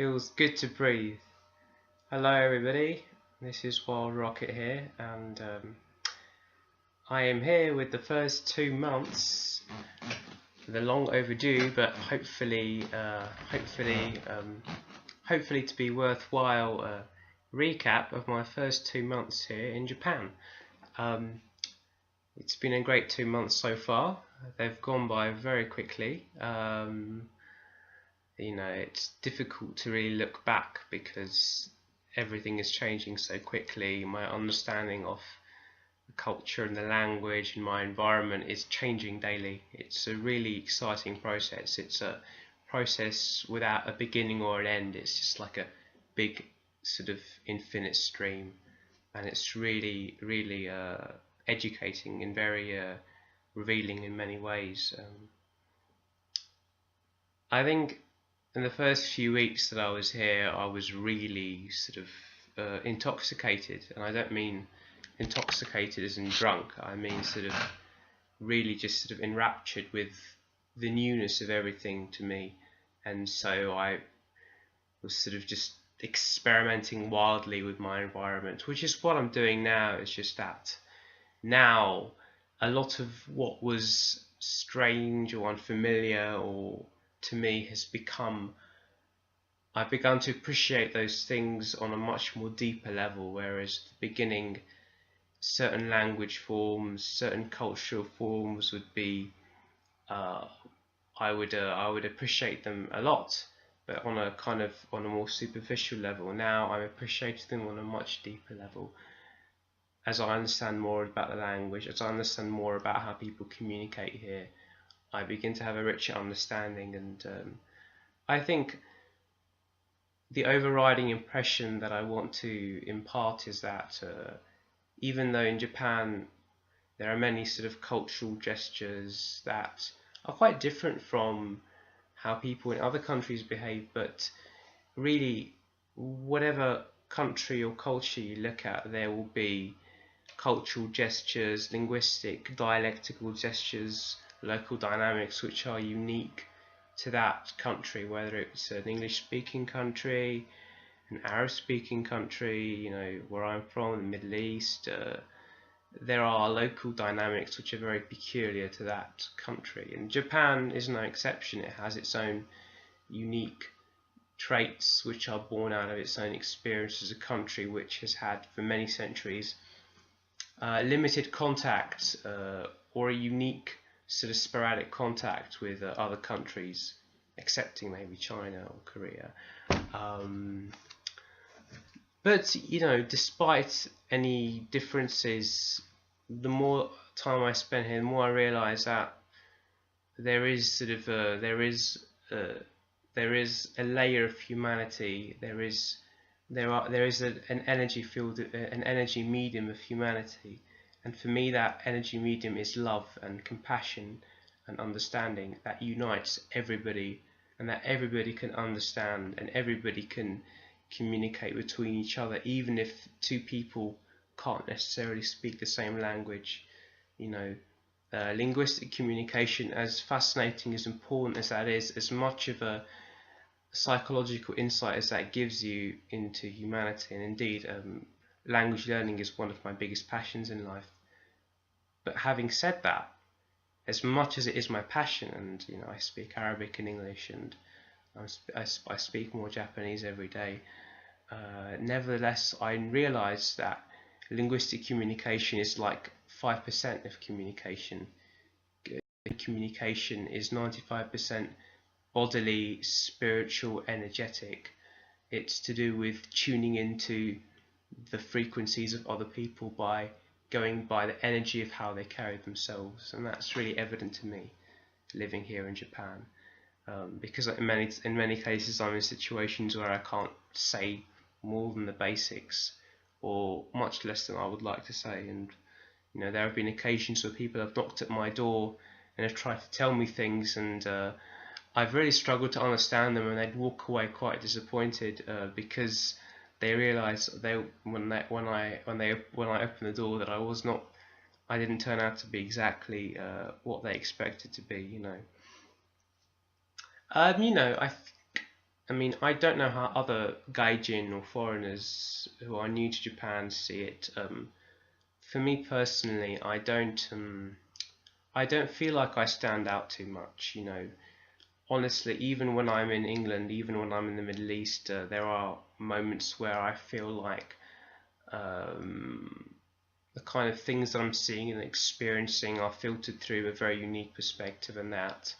Feels good to breathe. Hello everybody, this is Wild Rocket here, and I am here with the first 2 months, the long overdue, but hopefully to be worthwhile recap of my first 2 months here in Japan. It's been a great 2 months so far. They've gone by very quickly. You know, it's difficult to really look back because everything is changing so quickly. My understanding of the culture and the language and my environment is changing daily. It's a really exciting process. It's a process without a beginning or an end. It's just like a big sort of infinite stream, and it's really educating and very revealing in many ways. I think in the first few weeks that I was here, I was really sort of intoxicated, and I don't mean intoxicated as in drunk. I mean sort of really just sort of enraptured with the newness of everything to me, and so I was sort of just experimenting wildly with my environment, which is what I'm doing now. It's just that now a lot of what was strange or unfamiliar or to me has become, I've begun to appreciate those things on a much more deeper level, whereas at the beginning certain language forms, certain cultural forms would be, I would appreciate them a lot, but on a more superficial level. Now I'm appreciating them on a much deeper level. As I understand more about the language, as I understand more about how people communicate here, I begin to have a richer understanding, and I think the overriding impression that I want to impart is that even though in Japan there are many sort of cultural gestures that are quite different from how people in other countries behave, but really whatever country or culture you look at, there will be cultural gestures, linguistic, dialectical gestures, local dynamics which are unique to that country, whether it's an English-speaking country, an Arab-speaking country, you know, where I'm from, the Middle East. There are local dynamics which are very peculiar to that country, and Japan is no exception. It has its own unique traits which are born out of its own experience as a country which has had for many centuries limited contact or a unique sort of sporadic contact with other countries, excepting maybe China or Korea. But you know, despite any differences, the more time I spend here, the more I realise that there is sort of there is a layer of humanity. There is an energy field, an energy medium of humanity. And for me, that energy medium is love and compassion and understanding that unites everybody, and that everybody can understand and everybody can communicate between each other, even if two people can't necessarily speak the same language. You know, linguistic communication, as fascinating, as important as that is, as much of a psychological insight as that gives you into humanity, and indeed language learning is one of my biggest passions in life. But having said that, as much as it is my passion, and you know, I speak Arabic and English, and I speak more Japanese every day, nevertheless I realise that linguistic communication is like 5% of communication. Communication is 95% bodily, spiritual, energetic. It's to do with tuning into the frequencies of other people by going by the energy of how they carry themselves, and that's really evident to me living here in Japan, because in many cases I'm in situations where I can't say more than the basics, or much less than I would like to say. And you know, there have been occasions where people have knocked at my door and have tried to tell me things, and I've really struggled to understand them, and they'd walk away quite disappointed because they realise when I opened the door that I didn't turn out to be exactly what they expected to be. You know, I think I mean, I don't know how other gaijin or foreigners who are new to Japan see it. For me personally, I don't feel like I stand out too much. You know, honestly, even when I'm in England, even when I'm in the Middle East, there are moments where I feel like the kind of things that I'm seeing and experiencing are filtered through a very unique perspective, and that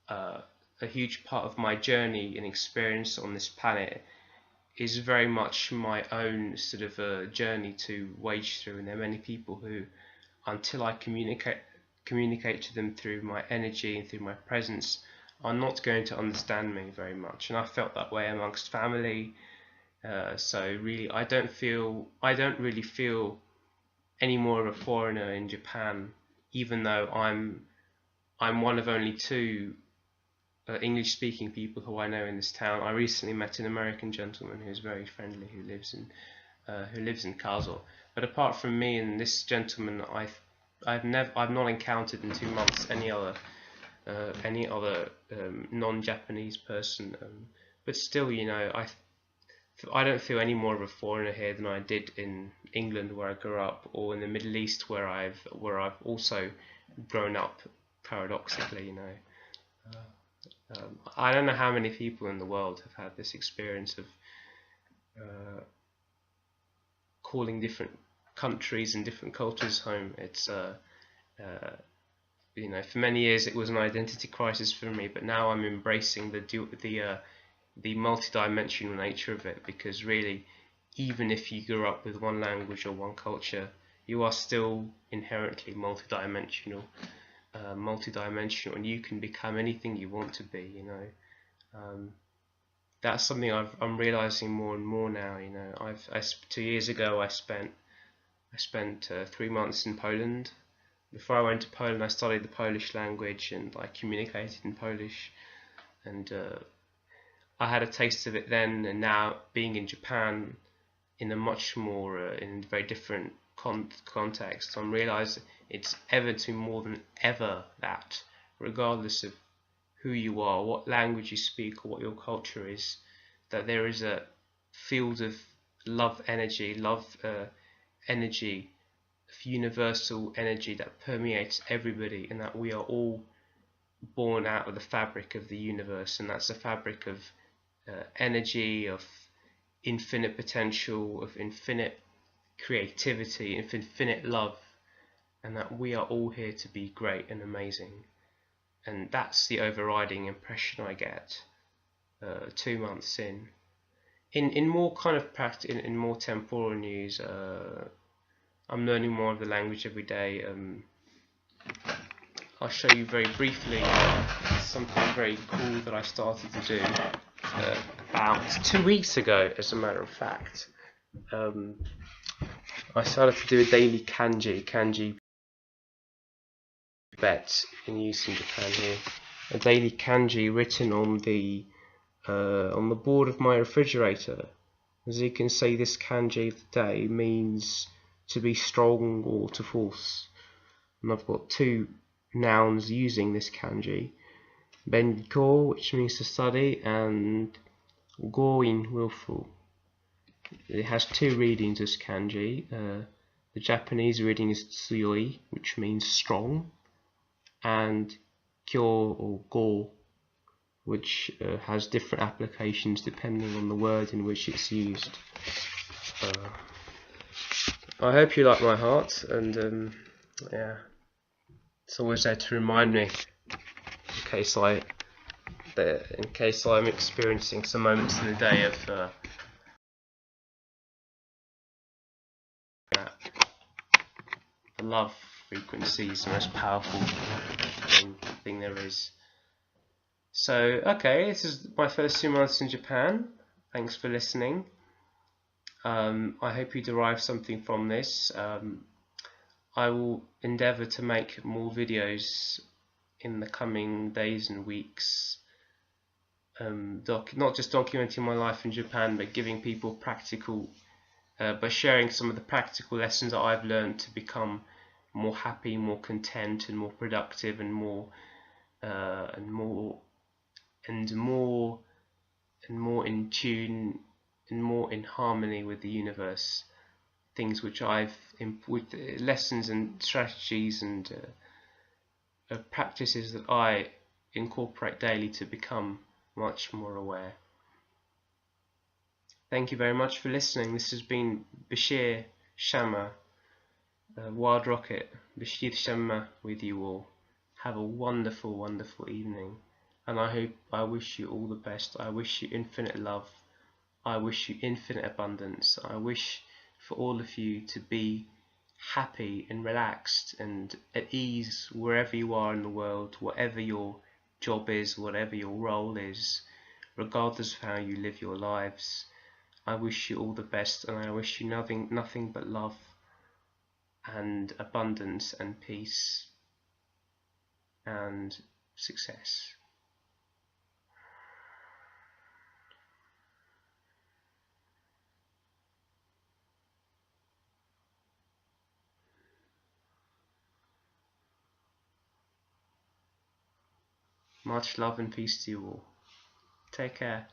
uh, a huge part of my journey and experience on this planet is very much my own sort of journey to wage through. And there are many people who, until I communicate to them through my energy and through my presence, are not going to understand me very much. And I felt that way amongst family. So really, I don't really feel any more of a foreigner in Japan, even though I'm one of only two English-speaking people who I know in this town. I recently met an American gentleman who's very friendly, who lives in Kazo. But apart from me and this gentleman, I've not encountered in 2 months any other non-Japanese person. But still, you know, I don't feel any more of a foreigner here than I did in England, where I grew up, or in the Middle East, where I've also grown up. Paradoxically, you know. I don't know how many people in the world have had this experience of calling different countries and different cultures home. It's you know, for many years it was an identity crisis for me, but now I'm embracing the multi-dimensional nature of it, because really, even if you grew up with one language or one culture, you are still inherently multi-dimensional, and you can become anything you want to be, you know. That's something I'm realizing more and more now, you know. 2 years ago I spent 3 months in Poland. Before I went to Poland, I studied the Polish language and I communicated in Polish, and I had a taste of it then. And now, being in Japan, in a much more in a very different context, I'm realizing it's ever to more than ever that, regardless of who you are, what language you speak, or what your culture is, that there is a field of energy, of universal energy that permeates everybody, and that we are all born out of the fabric of the universe, and that's a fabric of energy, of infinite potential, of infinite creativity, of infinite love, and that we are all here to be great and amazing. And that's the overriding impression I get 2 months in. In more kind of in more temporal news, I'm learning more of the language every day. I'll show you very briefly something very cool that I started to do about 2 weeks ago, as a matter of fact. I started to do a daily kanji bet in use in Japan here. A daily kanji written on the board of my refrigerator. As you can see, this kanji of the day means to be strong or to force. And I've got two nouns using this kanji: benko, which means to study, and goin, willful. It has two readings, this kanji. The Japanese reading is tsuyoi, which means strong, and kyo or go, which has different applications depending on the word in which it's used. I hope you like my heart, and yeah, it's always there to remind me in case I'm experiencing some moments in the day of the love frequency is the most powerful thing there is. So, okay, this is my first 2 months in Japan. Thanks for listening. I hope you derive something from this. I will endeavour to make more videos in the coming days and weeks, not just documenting my life in Japan, but giving people practical, by sharing some of the practical lessons that I've learned to become more happy, more content, and more productive, and more and more in tune and more in harmony with the universe. Things which with lessons and strategies and practices that I incorporate daily to become much more aware. Thank you very much for listening. This has been Bashir Shamma, Wild Rocket, Bashir Shamma with you all. Have a wonderful, wonderful evening, and I wish you all the best. I wish you infinite love. I wish you infinite abundance. I wish for all of you to be happy and relaxed and at ease wherever you are in the world, whatever your job is, whatever your role is, regardless of how you live your lives. I wish you all the best, and I wish you nothing but love and abundance and peace and success. Much love and peace to you all. Take care.